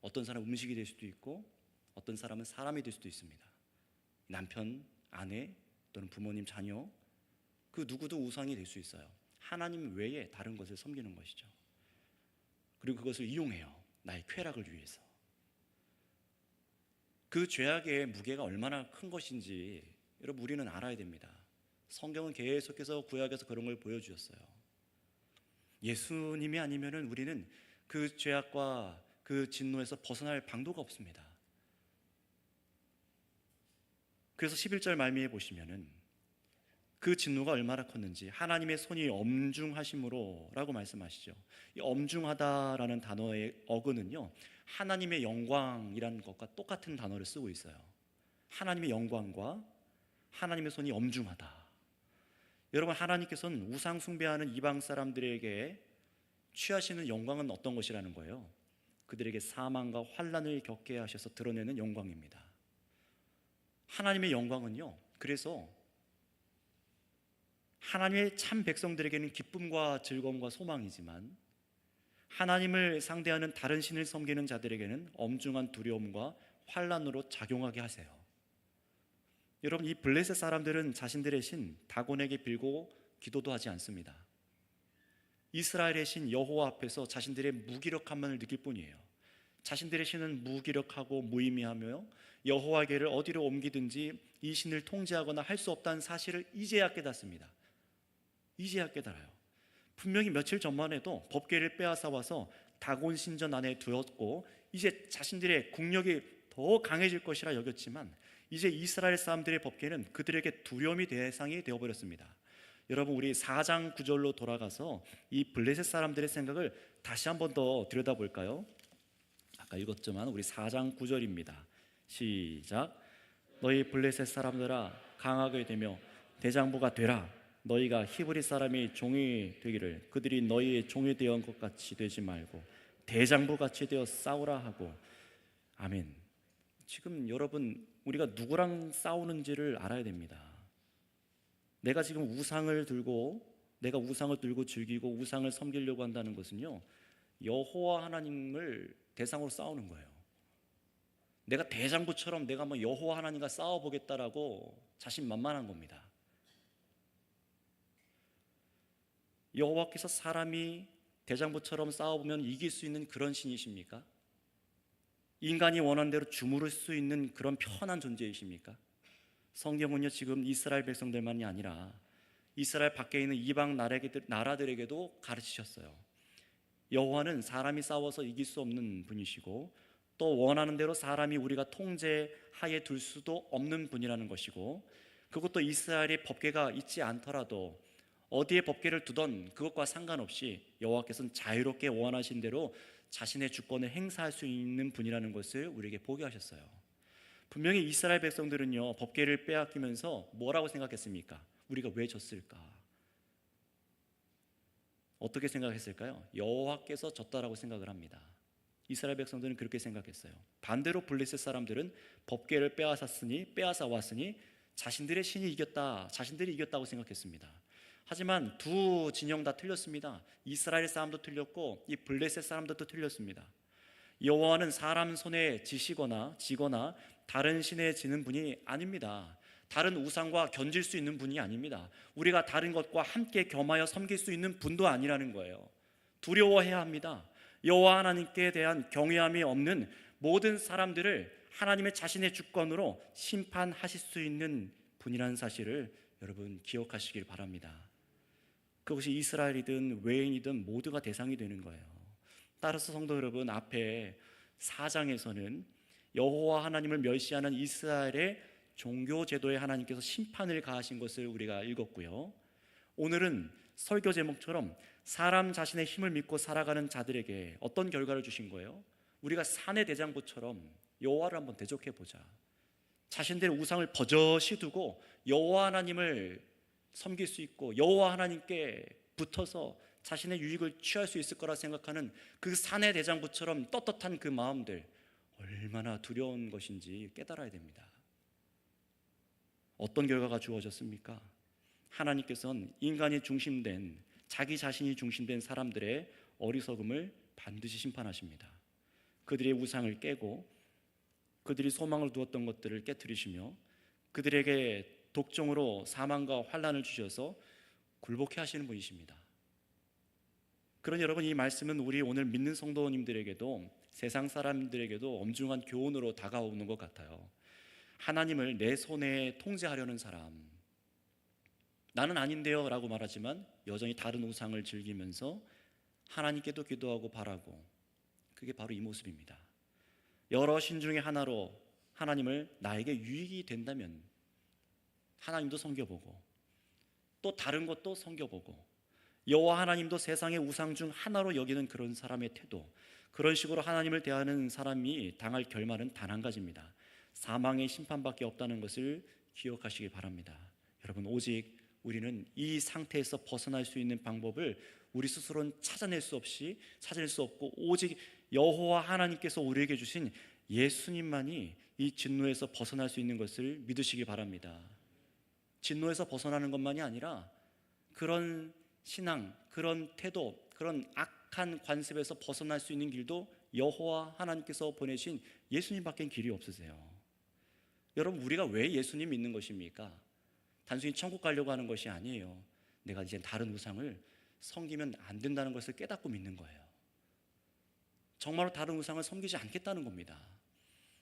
[SPEAKER 2] 어떤 사람은 음식이 될 수도 있고, 어떤 사람은 사람이 될 수도 있습니다. 남편, 아내 또는 부모님, 자녀, 그 누구도 우상이 될 수 있어요. 하나님 외에 다른 것을 섬기는 것이죠. 그리고 그것을 이용해요. 나의 쾌락을 위해서. 그 죄악의 무게가 얼마나 큰 것인지 여러분, 우리는 알아야 됩니다. 성경은 계속해서 구약에서 그런 걸 보여주셨어요. 예수님이 아니면은 우리는 그 죄악과 그 진노에서 벗어날 방도가 없습니다. 그래서 11절 말미에 보시면은 그 진노가 얼마나 컸는지, 하나님의 손이 엄중하심으로 라고 말씀하시죠. 이 엄중하다라는 단어의 어근은요, 하나님의 영광이라는 것과 똑같은 단어를 쓰고 있어요. 하나님의 영광과 하나님의 손이 엄중하다. 여러분, 하나님께서는 우상 숭배하는 이방 사람들에게 취하시는 영광은 어떤 것이라는 거예요? 그들에게 사망과 환난을 겪게 하셔서 드러내는 영광입니다. 하나님의 영광은요, 그래서 하나님의 참 백성들에게는 기쁨과 즐거움과 소망이지만, 하나님을 상대하는 다른 신을 섬기는 자들에게는 엄중한 두려움과 환난으로 작용하게 하세요. 여러분, 이 블레셋 사람들은 자신들의 신 다곤에게 빌고 기도도 하지 않습니다. 이스라엘의 신 여호와 앞에서 자신들의 무기력함만을 느낄 뿐이에요. 자신들의 신은 무기력하고 무의미하며 여호와께를 어디로 옮기든지 이 신을 통제하거나 할 수 없다는 사실을 이제야 깨닫습니다. 이제야 깨달아요. 분명히 며칠 전만 해도 법궤를 빼앗아 와서 다곤 신전 안에 두었고, 이제 자신들의 국력이 더 강해질 것이라 여겼지만, 이제 이스라엘 사람들의 법궤는 그들에게 두려움이 대상이 되어버렸습니다. 여러분, 우리 4장 9절로 돌아가서 이 블레셋 사람들의 생각을 다시 한 번 더 들여다볼까요? 아까 읽었지만 우리 4장 9절입니다. 시작. 너희 블레셋 사람들아, 강하게 되며 대장부가 되라. 너희가 히브리 사람이 종이 되기를 그들이 너희의 종이 되어 것 같이 되지 말고 대장부 같이 되어 싸우라 하고. 아멘. 지금 여러분, 우리가 누구랑 싸우는지를 알아야 됩니다. 내가 지금 우상을 들고 즐기고 우상을 섬기려고 한다는 것은요, 여호와 하나님을 대상으로 싸우는 거예요. 내가 대장부처럼 내가 뭐 여호와 하나님과 싸워보겠다라고 자신만만한 겁니다. 여호와께서 사람이 대장부처럼 싸워보면 이길 수 있는 그런 신이십니까? 인간이 원하는 대로 주무를 수 있는 그런 편한 존재이십니까? 성경은요, 지금 이스라엘 백성들만이 아니라 이스라엘 밖에 있는 이방 나라들에게도 가르치셨어요. 여호와는 사람이 싸워서 이길 수 없는 분이시고, 또 원하는 대로 사람이 우리가 통제하에 둘 수도 없는 분이라는 것이고, 그것도 이스라엘의 법궤가 있지 않더라도 어디에 법궤를 두던 그것과 상관없이 여호와께서는 자유롭게 원하신 대로 자신의 주권을 행사할 수 있는 분이라는 것을 우리에게 보게 하셨어요. 분명히 이스라엘 백성들은요, 법궤를 빼앗기면서 뭐라고 생각했습니까? 우리가 왜 졌을까? 어떻게 생각했을까요? 여호와께서 졌다라고 생각을 합니다. 이스라엘 백성들은 그렇게 생각했어요. 반대로 블레셋 사람들은 법궤를 빼앗아 왔으니 자신들의 신이 이겼다, 자신들이 이겼다고 생각했습니다. 하지만 두 진영 다 틀렸습니다. 이스라엘 사람도 틀렸고 이 블레셋 사람들도 틀렸습니다. 여호와는 사람 손에 지거나 다른 신에 지는 분이 아닙니다. 다른 우상과 견질 수 있는 분이 아닙니다. 우리가 다른 것과 함께 겸하여 섬길 수 있는 분도 아니라는 거예요. 두려워해야 합니다. 여호와 하나님께 대한 경외함이 없는 모든 사람들을 하나님의 자신의 주권으로 심판하실 수 있는 분이라는 사실을 여러분 기억하시길 바랍니다. 그것이 이스라엘이든 외인이든 모두가 대상이 되는 거예요. 따라서 성도 여러분, 앞에 4장에서는 여호와 하나님을 멸시하는 이스라엘의 종교 제도에 하나님께서 심판을 가하신 것을 우리가 읽었고요. 오늘은 설교 제목처럼 사람 자신의 힘을 믿고 살아가는 자들에게 어떤 결과를 주신 거예요? 우리가 산의 대장부처럼 여호와를 한번 대적해 보자. 자신들의 우상을 버젓이 두고 여호와 하나님을 섬길 수 있고 여호와 하나님께 붙어서 자신의 유익을 취할 수 있을 거라 생각하는 그 산의 대장부처럼 떳떳한 그 마음들, 얼마나 두려운 것인지 깨달아야 됩니다. 어떤 결과가 주어졌습니까? 하나님께서는 인간이 중심된, 자기 자신이 중심된 사람들의 어리석음을 반드시 심판하십니다. 그들의 우상을 깨고 그들이 소망을 두었던 것들을 깨트리시며 그들에게 독종으로 사망과 환난을 주셔서 굴복해 하시는 분이십니다. 그러니 여러분, 이 말씀은 우리 오늘 믿는 성도님들에게도 세상 사람들에게도 엄중한 교훈으로 다가오는 것 같아요. 하나님을 내 손에 통제하려는 사람, 나는 아닌데요 라고 말하지만 여전히 다른 우상을 즐기면서 하나님께도 기도하고 바라고, 그게 바로 이 모습입니다. 여러 신 중에 하나로 하나님을 나에게 유익이 된다면 하나님도 섬겨보고 또 다른 것도 섬겨보고 여호와 하나님도 세상의 우상 중 하나로 여기는 그런 사람의 태도, 그런 식으로 하나님을 대하는 사람이 당할 결말은 단 한 가지입니다. 사망의 심판밖에 없다는 것을 기억하시기 바랍니다. 여러분, 오직 우리는 이 상태에서 벗어날 수 있는 방법을 우리 스스로는 찾아낼 수 없고 오직 여호와 하나님께서 우리에게 주신 예수님만이 이 진노에서 벗어날 수 있는 것을 믿으시기 바랍니다. 진노에서 벗어나는 것만이 아니라 그런 신앙, 그런 태도, 그런 악한 관습에서 벗어날 수 있는 길도 여호와 하나님께서 보내신 예수님밖에 길이 없으세요. 여러분, 우리가 왜 예수님 믿는 것입니까? 단순히 천국 가려고 하는 것이 아니에요. 내가 이제 다른 우상을 섬기면 안 된다는 것을 깨닫고 믿는 거예요. 정말로 다른 우상을 섬기지 않겠다는 겁니다.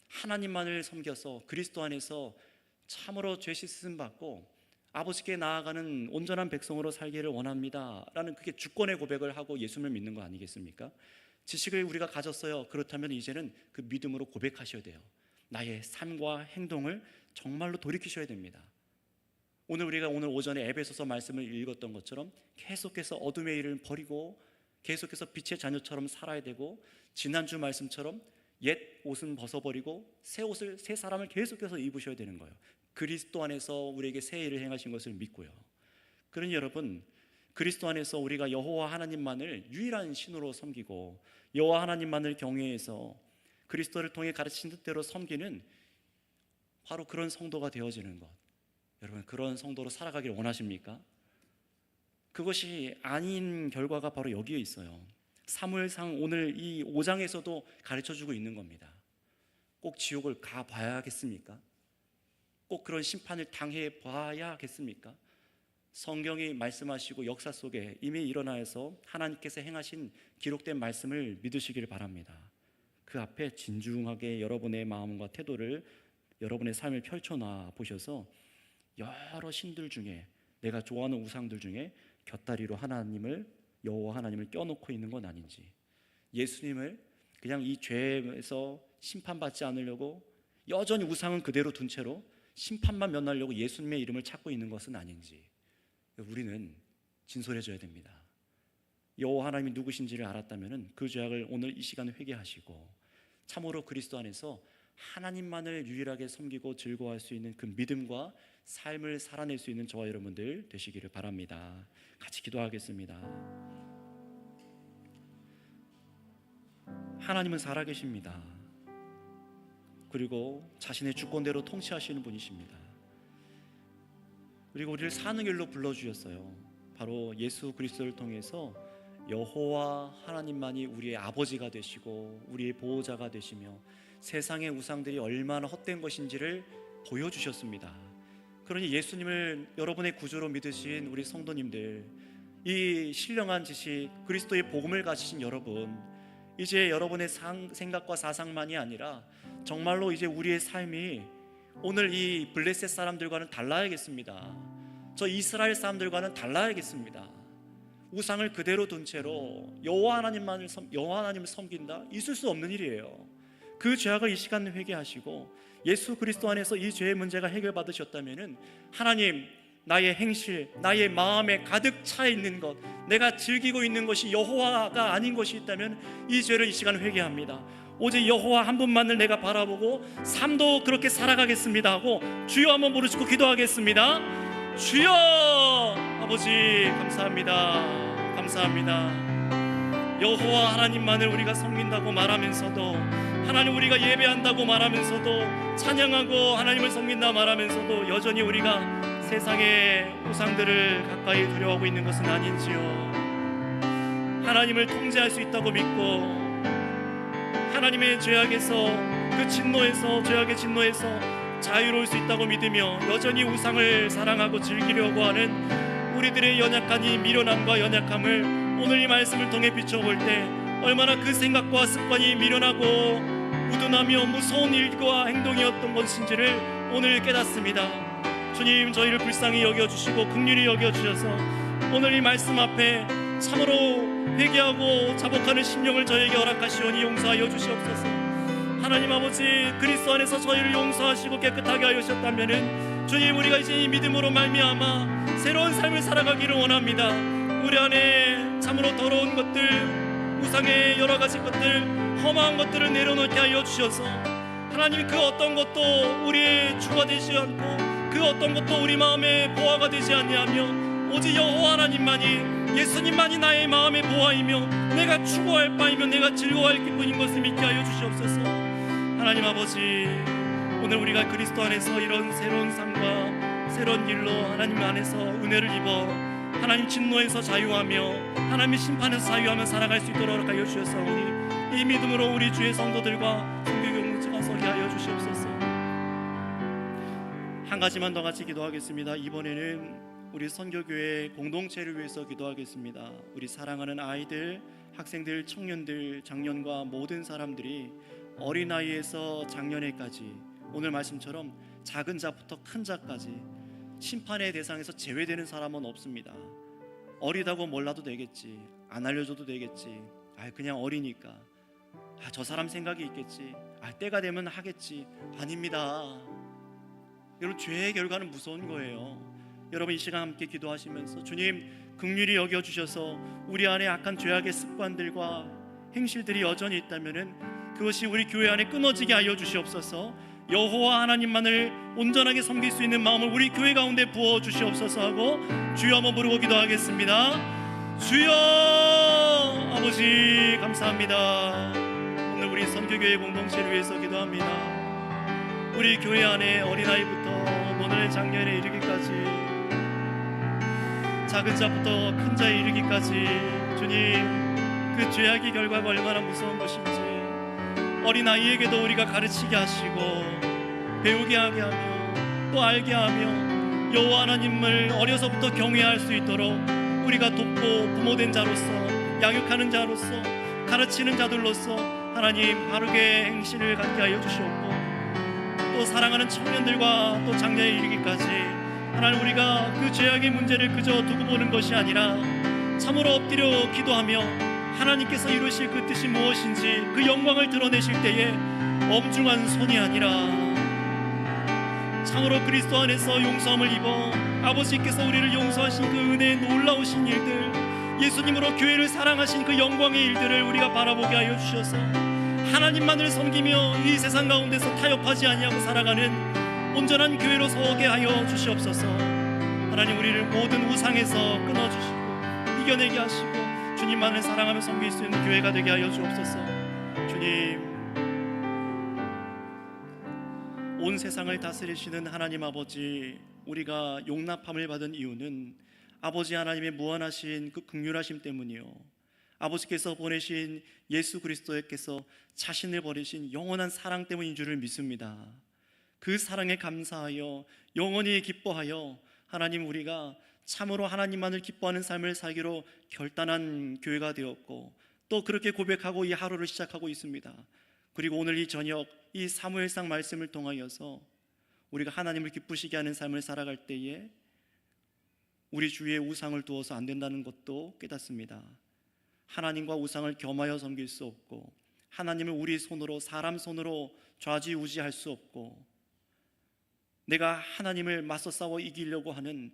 [SPEAKER 2] 하나님만을 섬겨서 그리스도 안에서 참으로 죄 씻음 받고 아버지께 나아가는 온전한 백성으로 살기를 원합니다 라는 그게 주권의 고백을 하고 예수님을 믿는 거 아니겠습니까? 지식을 우리가 가졌어요. 그렇다면 이제는 그 믿음으로 고백하셔야 돼요. 나의 삶과 행동을 정말로 돌이키셔야 됩니다. 우리가 오늘 오전에 에베소서 말씀을 읽었던 것처럼 계속해서 어둠의 일을 버리고 계속해서 빛의 자녀처럼 살아야 되고, 지난주 말씀처럼 옛 옷은 벗어버리고 새 사람을 계속해서 입으셔야 되는 거예요. 그리스도 안에서 우리에게 새 일을 행하신 것을 믿고요. 그러니 여러분, 그리스도 안에서 우리가 여호와 하나님만을 유일한 신으로 섬기고 여호와 하나님만을 경외해서 그리스도를 통해 가르친 뜻대로 섬기는 바로 그런 성도가 되어지는 것, 여러분, 그런 성도로 살아가기를 원하십니까? 그것이 아닌 결과가 바로 여기에 있어요. 사무엘상 오늘 이 5장에서도 가르쳐주고 있는 겁니다. 꼭 지옥을 가봐야겠습니까? 꼭 그런 심판을 당해봐야겠습니까? 성경이 말씀하시고 역사 속에 이미 일어나서 하나님께서 행하신 기록된 말씀을 믿으시기를 바랍니다. 그 앞에 진중하게 여러분의 마음과 태도를, 여러분의 삶을 펼쳐놔 보셔서 여러 신들 중에, 내가 좋아하는 우상들 중에 곁다리로 여호와 하나님을 껴놓고 있는 건 아닌지, 예수님을 그냥 이 죄에서 심판받지 않으려고 여전히 우상은 그대로 둔 채로 심판만 면하려고 예수님의 이름을 찾고 있는 것은 아닌지, 우리는 진솔해져야 됩니다. 여호와 하나님이 누구신지를 알았다면 그 죄악을 오늘 이 시간에 회개하시고 참으로 그리스도 안에서 하나님만을 유일하게 섬기고 즐거워할 수 있는 그 믿음과 삶을 살아낼 수 있는 저와 여러분들 되시기를 바랍니다. 같이 기도하겠습니다. 하나님은 살아계십니다. 그리고 자신의 주권대로 통치하시는 분이십니다. 그리고 우리를 사는 길로 불러주셨어요. 바로 예수 그리스도를 통해서 여호와 하나님만이 우리의 아버지가 되시고 우리의 보호자가 되시며 세상의 우상들이 얼마나 헛된 것인지를 보여주셨습니다. 그러니 예수님을 여러분의 구주로 믿으신 우리 성도님들, 이 신령한 지식 그리스도의 복음을 가지신 여러분, 이제 여러분의 생각과 사상만이 아니라 정말로 이제 우리의 삶이 오늘 이 블레셋 사람들과는 달라야겠습니다. 저 이스라엘 사람들과는 달라야겠습니다. 우상을 그대로 둔 채로 여호와 하나님을 섬긴다? 있을 수 없는 일이에요. 그 죄악을 이 시간 회개하시고 예수 그리스도 안에서 이 죄의 문제가 해결받으셨다면 하나님, 나의 행실, 나의 마음에 가득 차 있는 것, 내가 즐기고 있는 것이 여호와가 아닌 것이 있다면 이 죄를 이 시간 회개합니다. 오직 여호와 한 분만을 내가 바라보고 삶도 그렇게 살아가겠습니다 하고 주여 한번 부르시고 기도하겠습니다. 주여! 아버지 감사합니다. 감사합니다. 여호와 하나님만을 우리가 섬긴다고 말하면서도, 하나님 우리가 예배한다고 말하면서도, 찬양하고 하나님을 섬긴다 말하면서도 여전히 우리가 세상의 우상들을 가까이 두려워하고 있는 것은 아닌지요. 하나님을 통제할 수 있다고 믿고 하나님의 죄악에서, 그 진노에서, 죄악의 진노에서 자유로울 수 있다고 믿으며 여전히 우상을 사랑하고 즐기려고 하는 우리들의 연약한 이 미련함과 연약함을 오늘 이 말씀을 통해 비춰볼 때 얼마나 그 생각과 습관이 미련하고 우둔하며 무서운 일과 행동이었던 것인지를 오늘 깨닫습니다. 주님, 저희를 불쌍히 여겨주시고 긍휼히 여겨주셔서 오늘 이 말씀 앞에 참으로 회개하고 자복하는 심령을 저에게 허락하시오니 용서하여 주시옵소서. 하나님 아버지, 그리스도 안에서 저희를 용서하시고 깨끗하게 하여 주셨다면 주님, 우리가 이제 이 믿음으로 말미암아 새로운 삶을 살아가기를 원합니다. 우리 안에 참으로 더러운 것들, 우상의 여러 가지 것들, 험한 것들을 내려놓게 하여 주셔서 하나님, 그 어떤 것도 우리의 주가 되지 않고 그 어떤 것도 우리 마음의 보화가 되지 아니하며 오직 여호와 하나님만이, 예수님만이 나의 마음의 보화이며 내가 추구할 바이며 내가 즐거워할 기쁨인 것을 믿게 하여 주시옵소서. 하나님 아버지, 오늘 우리가 그리스도 안에서 이런 새로운 삶과 새로운 길로 하나님 안에서 은혜를 입어 하나님 진노에서 자유하며 하나님의 심판에서 자유하며 살아갈 수 있도록 하여 주셨사오니 이 믿음으로 우리 주의 성도들과 성교공동체가 서게 하여 주시옵소서. 한 가지만 더 같이 기도하겠습니다. 이번에는 우리 선교교회 공동체를 위해서 기도하겠습니다. 우리 사랑하는 아이들, 학생들, 청년들, 장년과 모든 사람들이 어린아이에서 장년에까지 오늘 말씀처럼 작은 자부터 큰 자까지 심판의 대상에서 제외되는 사람은 없습니다. 어리다고 몰라도 되겠지, 안 알려줘도 되겠지, 그냥 어리니까, 저 사람 생각이 있겠지, 때가 되면 하겠지. 아닙니다. 여러분, 죄의 결과는 무서운 거예요. 여러분, 이 시간 함께 기도하시면서 주님, 긍휼히 여겨주셔서 우리 안에 악한 죄악의 습관들과 행실들이 여전히 있다면 그것이 우리 교회 안에 끊어지게 하여 주시옵소서. 여호와 하나님만을 온전하게 섬길 수 있는 마음을 우리 교회 가운데 부어 주시옵소서 하고 주여 한번 부르고 기도하겠습니다. 주여! 아버지 감사합니다. 오늘 우리 선교교회 공동체를 위해서 기도합니다. 우리 교회 안에 어린아이부터 오늘 장년에 이르기까지, 작은 자부터 큰 자에 이르기까지 주님, 그 죄악의 결과가 얼마나 무서운 것인지 어린아이에게도 우리가 가르치게 하시고 배우게 하게 하며 또 알게 하며 여호와 하나님을 어려서부터 경외할 수 있도록 우리가 돕고 부모된 자로서, 양육하는 자로서, 가르치는 자들로서 하나님 바르게 행실을 갖게 하여 주시옵고 또 사랑하는 청년들과 또 장년에 이르기까지 하나님, 우리가 그 죄악의 문제를 그저 두고 보는 것이 아니라 참으로 엎드려 기도하며 하나님께서 이루실 그 뜻이 무엇인지 그 영광을 드러내실 때에 엄중한 손이 아니라 참으로 그리스도 안에서 용서함을 입어 아버지께서 우리를 용서하신 그 은혜의 놀라우신 일들, 예수님으로 교회를 사랑하신 그 영광의 일들을 우리가 바라보게 하여 주셔서 하나님만을 섬기며 이 세상 가운데서 타협하지 아니하고 살아가는 온전한 교회로 서게 하여 주시옵소서. 하나님, 우리를 모든 우상에서 끊어주시고 이겨내게 하시고 주님만을 사랑하며 섬길 수 있는 교회가 되게 하여 주옵소서. 주님, 온 세상을 다스리시는 하나님 아버지, 우리가 용납함을 받은 이유는 아버지 하나님의 무한하신 그 긍휼하심 때문이요, 아버지께서 보내신 예수 그리스도께서 자신을 버리신 영원한 사랑 때문인 줄을 믿습니다. 그 사랑에 감사하여 영원히 기뻐하여 하나님, 우리가 참으로 하나님만을 기뻐하는 삶을 살기로 결단한 교회가 되었고 또 그렇게 고백하고 이 하루를 시작하고 있습니다. 그리고 오늘 이 저녁 이 사무엘상 말씀을 통하여서 우리가 하나님을 기쁘시게 하는 삶을 살아갈 때에 우리 주위에 우상을 두어서 안 된다는 것도 깨닫습니다. 하나님과 우상을 겸하여 섬길 수 없고, 하나님을 우리 손으로, 사람 손으로 좌지우지할 수 없고, 내가 하나님을 맞서 싸워 이기려고 하는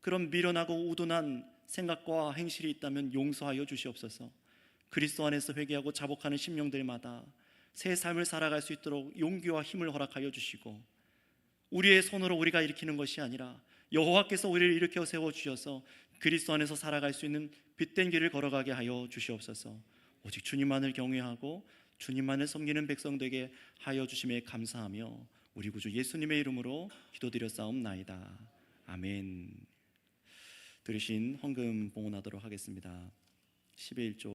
[SPEAKER 2] 그런 미련하고 우둔한 생각과 행실이 있다면 용서하여 주시옵소서. 그리스도 안에서 회개하고 자복하는 심령들마다 새 삶을 살아갈 수 있도록 용기와 힘을 허락하여 주시고, 우리의 손으로 우리가 일으키는 것이 아니라 여호와께서 우리를 일으켜 세워 주셔서 그리스도 안에서 살아갈 수 있는 빛된 길을 걸어가게 하여 주시옵소서. 오직 주님만을 경외하고 주님만을 섬기는 백성 되게 하여 주심에 감사하며 우리 구주 예수님의 이름으로 기도드렸사옵나이다. 아멘. 들으신 헌금 봉헌하도록 하겠습니다. 11조